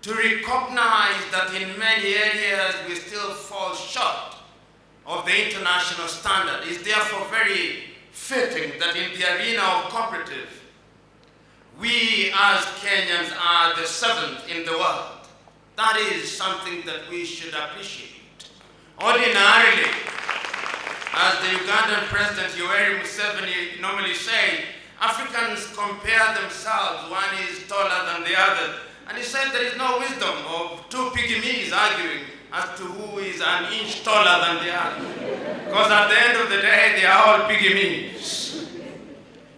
to recognize that in many areas we still fall short of the international standard. It's therefore very fitting that in the arena of cooperative, we as Kenyans are the seventh in the world. That is something that we should appreciate. Ordinarily, as the Ugandan President Yoweri Museveni normally say, Africans compare themselves, one is taller than the other. And he said there is no wisdom of two pygmies arguing as to who is an inch taller than the other. Because at the end of the day, they are all pygmies.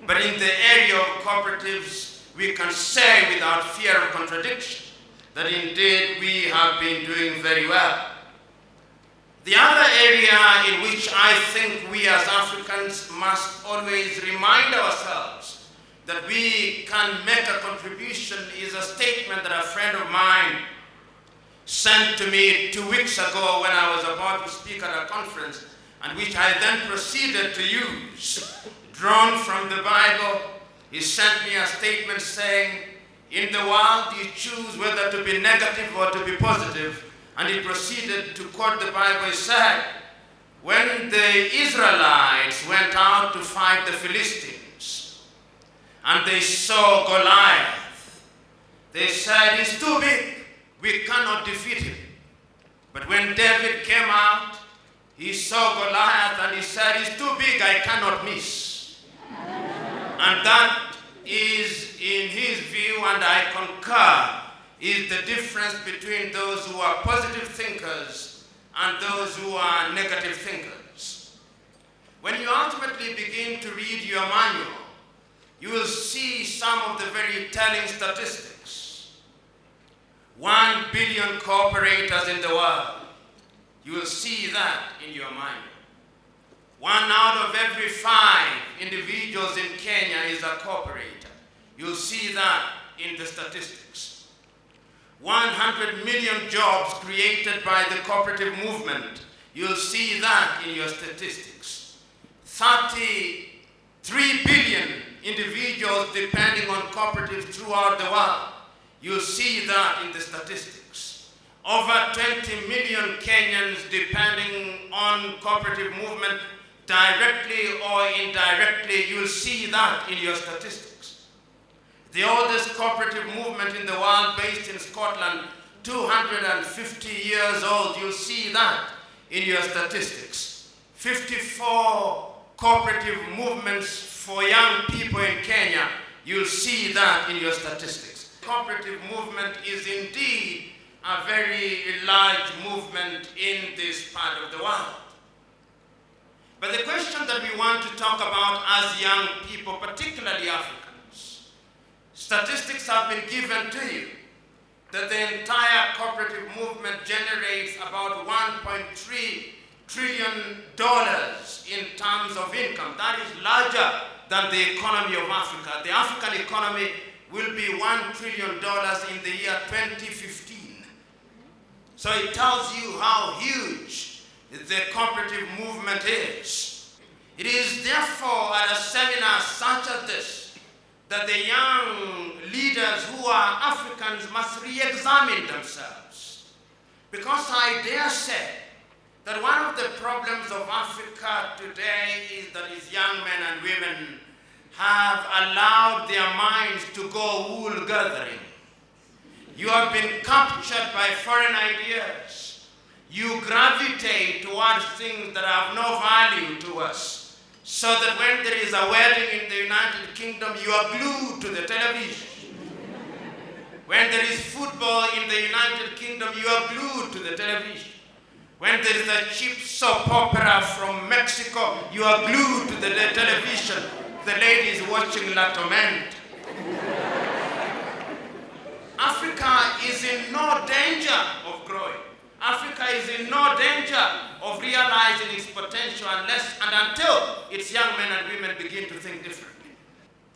But in the area of cooperatives, we can say without fear of contradiction that indeed we have been doing very well. The other area in which I think we as Africans must always remind ourselves that we can make a contribution is a statement that a friend of mine sent to me 2 weeks ago when I was about to speak at a conference, and which I then proceeded to use. Drawn from the Bible, he sent me a statement saying, in the world you choose whether to be negative or to be positive. And he proceeded to quote the Bible. He said, when the Israelites went out to fight the Philistines and they saw Goliath, they said, he's too big, we cannot defeat him. But when David came out, he saw Goliath and he said, he's too big, I cannot miss. And that is, in his view, and I concur, is the difference between those who are positive thinkers and those who are negative thinkers. When you ultimately begin to read your manual, you will see some of the very telling statistics. 1 billion cooperators in the world. You will see that in your manual. 1 out of every 5 individuals in Kenya is a cooperator. You'll see that in the statistics. 100 million jobs created by the cooperative movement. You'll see that in your statistics. 33 billion individuals depending on cooperatives throughout the world. You'll see that in the statistics. Over 20 million Kenyans depending on cooperative movement directly or indirectly. You'll see that in your statistics. The oldest cooperative movement in the world, based in Scotland, 250 years old. You'll see that in your statistics. 54 cooperative movements for young people in Kenya. You'll see that in your statistics. Cooperative movement is indeed a very large movement in this part of the world. But the question that we want to talk about as young people, particularly Africans, statistics have been given to you that the entire cooperative movement generates about $1.3 trillion in terms of income. That is larger than the economy of Africa. The African economy will be $1 trillion in the year 2015. So it tells you how huge the cooperative movement is. It is therefore at a seminar such as this that the young leaders who are Africans must re-examine themselves. Because I dare say that one of the problems of Africa today is that its young men and women have allowed their minds to go wool gathering. You have been captured by foreign ideas. You gravitate towards things that have no value to us. So that when there is a wedding in the United Kingdom, you are glued to the television. When there is football in the United Kingdom, you are glued to the television. When there is a cheap soap opera from Mexico, you are glued to the television. The lady is watching La Tormenta. Africa is in no danger of growing. Africa is in no danger of realizing its potential unless and until its young men and women begin to think differently.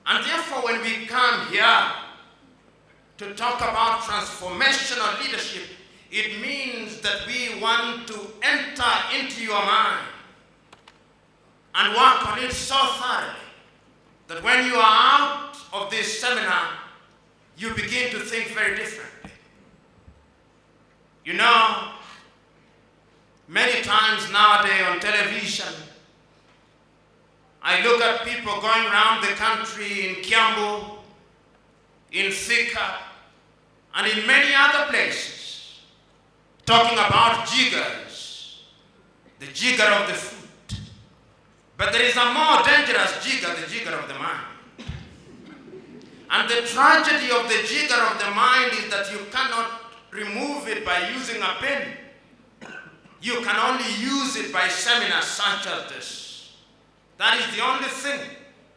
And therefore, when we come here to talk about transformational leadership, it means that we want to enter into your mind and work on it so thoroughly that when you are out of this seminar, you begin to think very differently. You know, many times nowadays on television, I look at people going around the country in Kiambu, in Thika, and in many other places, talking about jiggers, the jigger of the foot. But there is a more dangerous jigger, the jigger of the mind. And the tragedy of the jigger of the mind is that you cannot remove it by using a pen. You can only use it by seminars such as this. That is the only thing.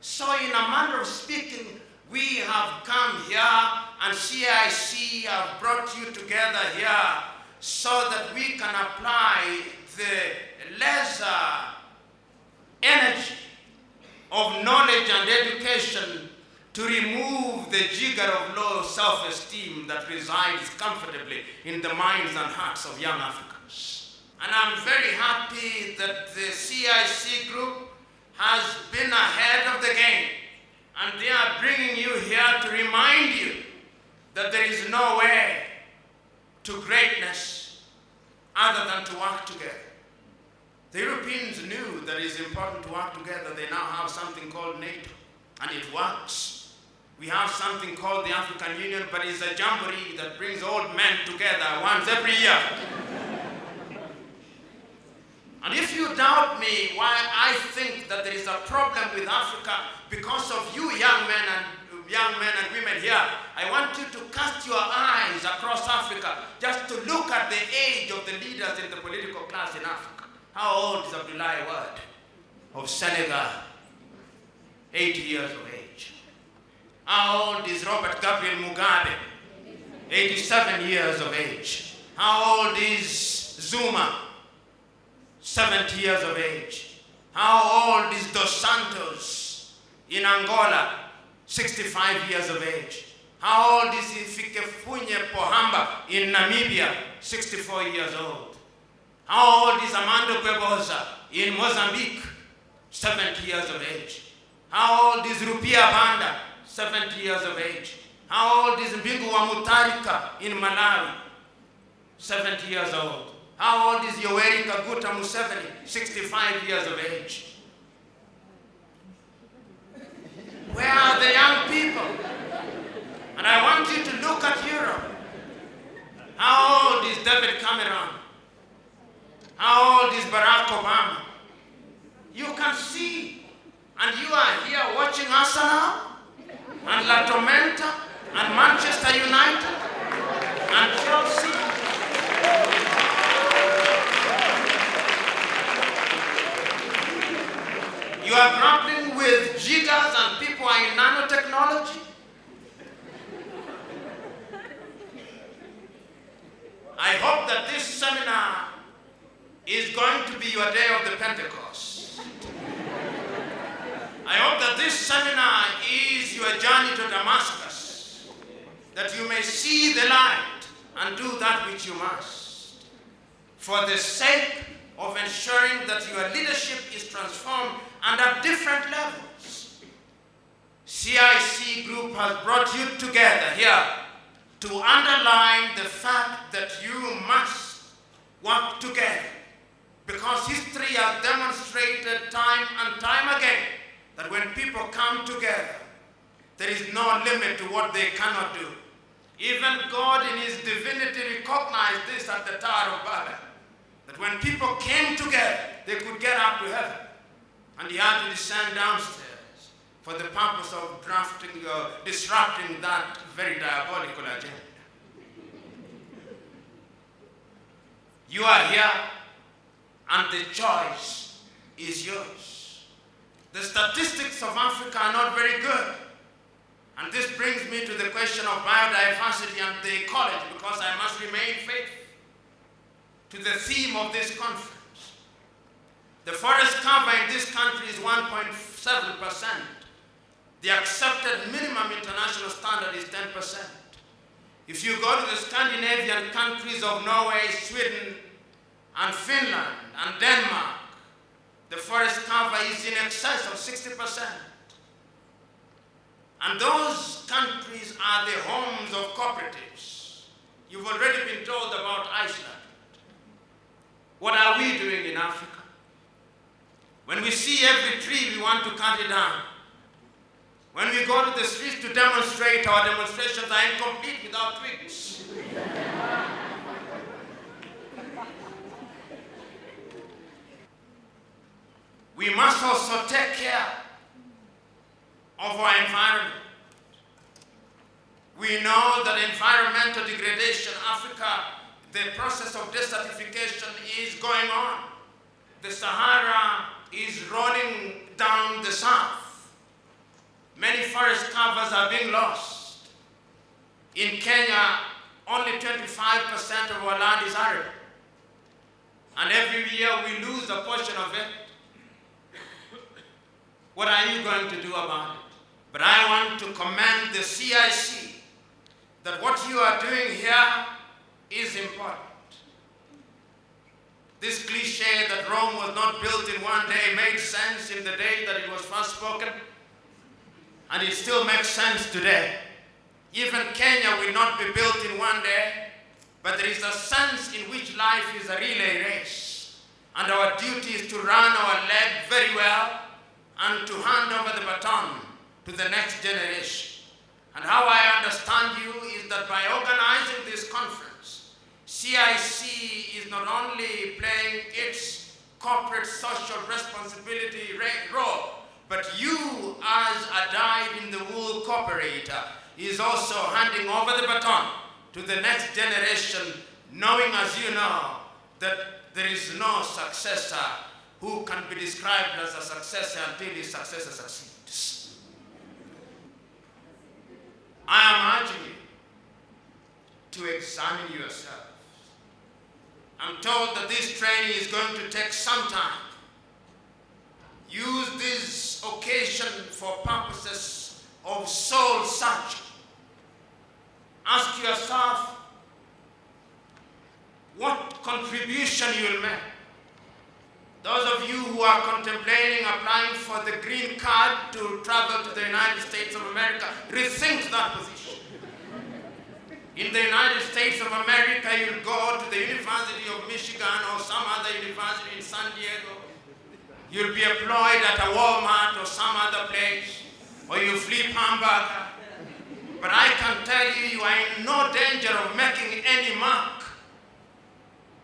So in a manner of speaking, we have come here and CIC have brought you together here so that we can apply the lesser energy of knowledge and education to remove the jigger of low self-esteem that resides comfortably in the minds and hearts of young Africans. And I'm very happy that the CIC group has been ahead of the game, and they are bringing you here to remind you that there is no way to greatness other than to work together. The Europeans knew that it is important to work together. They now have something called NATO, and it works. We have something called the African Union, but it's a jamboree that brings old men together once every year. And if you doubt me why I think that there is a problem with Africa because of you young men and women here, I want you to cast your eyes across Africa just to look at the age of the leaders in the political class in Africa. How old is Abdoulaye Wade of Senegal? 80 years of age. How old is Robert Gabriel Mugabe? 87 years of age. How old is Zuma? 70 years of age. How old is Dos Santos in Angola? 65 years of age. How old is Hifikepunye Pohamba in Namibia? 64 years old. How old is Amando Gweboza in Mozambique? 70 years of age. How old is Rupia Banda? 70 years of age. How old is Mbingu wa Mutharika in Malawi? 70 years old. How old is Yoweri Kaguta Museveni? 65 years of age. Where are the young people? And I want you to look at Europe. How old is David Cameron? How old is Barack Obama? You can see, and you are here watching Arsenal, and La Tormenta, and Manchester United, and Chelsea. You are grappling with jiggers and people are in nanotechnology. I hope that this seminar is going to be your day of the Pentecost. I hope that this seminar is your journey to Damascus, that you may see the light and do that which you must, for the sake of ensuring that your leadership is transformed and at different levels. CIC Group has brought you together here to underline the fact that you must work together, because history has demonstrated time and time again that when people come together, there is no limit to what they cannot do. Even God in his divinity recognized this at the Tower of Babel, that when people came together, they could get up to heaven. And he had to descend downstairs for the purpose of disrupting that very diabolical agenda. You are here, and the choice is yours. The statistics of Africa are not very good. And this brings me to the question of biodiversity and the ecology, because I must remain faithful to the theme of this conference. The forest cover in this country is 1.7%. The accepted minimum international standard is 10%. If you go to the Scandinavian countries of Norway, Sweden, and Finland, and Denmark, the forest cover is in excess of 60%. And those countries are the homes of cooperatives. You've already been told about Iceland. What are we doing in Africa? When we see every tree, we want to cut it down. When we go to the streets to demonstrate, our demonstrations are incomplete without twigs. We must also take care of our environment. We know that environmental degradation, Africa, the process of desertification is going on. The Sahara is rolling down the south. Many forest covers are being lost. In Kenya, only 25% of our land is arid. And every year we lose a portion of it. What are you going to do about it? But I want to commend the CIC that what you are doing here is important. This cliche that Rome was not built in one day made sense in the day that it was first spoken, and it still makes sense today. Even Kenya will not be built in one day, but there is a sense in which life is a relay race, and our duty is to run our leg very well and to hand over the baton to the next generation. And how I understand you is that by organizing this conference, CIC is not only playing its corporate social responsibility role, but you as a dyed-in-the-wool cooperator is also handing over the baton to the next generation, knowing, as you know, that there is no successor who can be described as a successor until his successor succeeds. I am urging you to examine yourselves. I'm told that this training is going to take some time. Use this occasion for purposes of soul searching. Ask yourself what contribution you will make. Those of you who are contemplating applying for the green card to travel to the United States of America, rethink that position. In the United States of America, you'll go to the University of Michigan or some other university in San Diego. You'll be employed at a Walmart or some other place, or you flip hamburger. But I can tell you, you are in no danger of making any mark.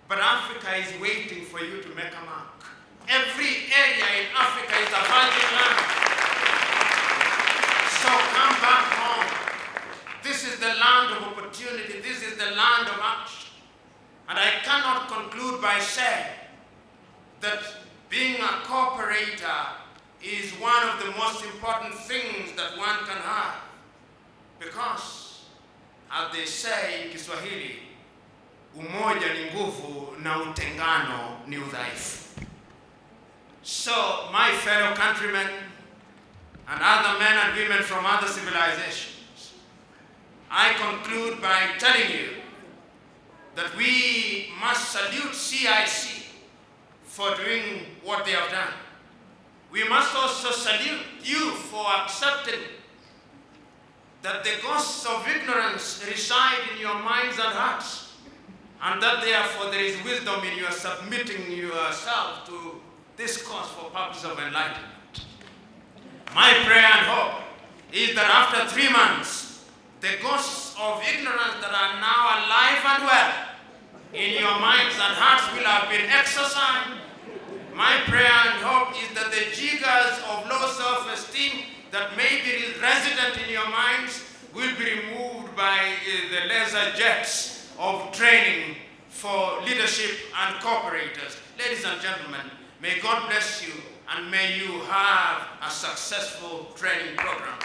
But Africa is waiting for you to make a mark. Every area in Africa is a virgin land. So come back home. This is the land of opportunity. This is the land of action. And I cannot conclude by saying that being a cooperator is one of the most important things that one can have. Because, as they say in Kiswahili, umoja ni nguvu na utengano ni udhaifu. So, my fellow countrymen and other men and women from other civilizations, I conclude by telling you that we must salute CIC for doing what they have done. We must also salute you for accepting that the ghosts of ignorance reside in your minds and hearts, and that therefore there is wisdom in your submitting yourself to this cause for purpose of enlightenment. My prayer and hope is that after 3 months, the ghosts of ignorance that are now alive and well in your minds and hearts will have been exorcised. My prayer and hope is that the jiggers of low self-esteem that may be resident in your minds will be removed by the laser jets of training for leadership and cooperators. Ladies and gentlemen, may God bless you and may you have a successful training program.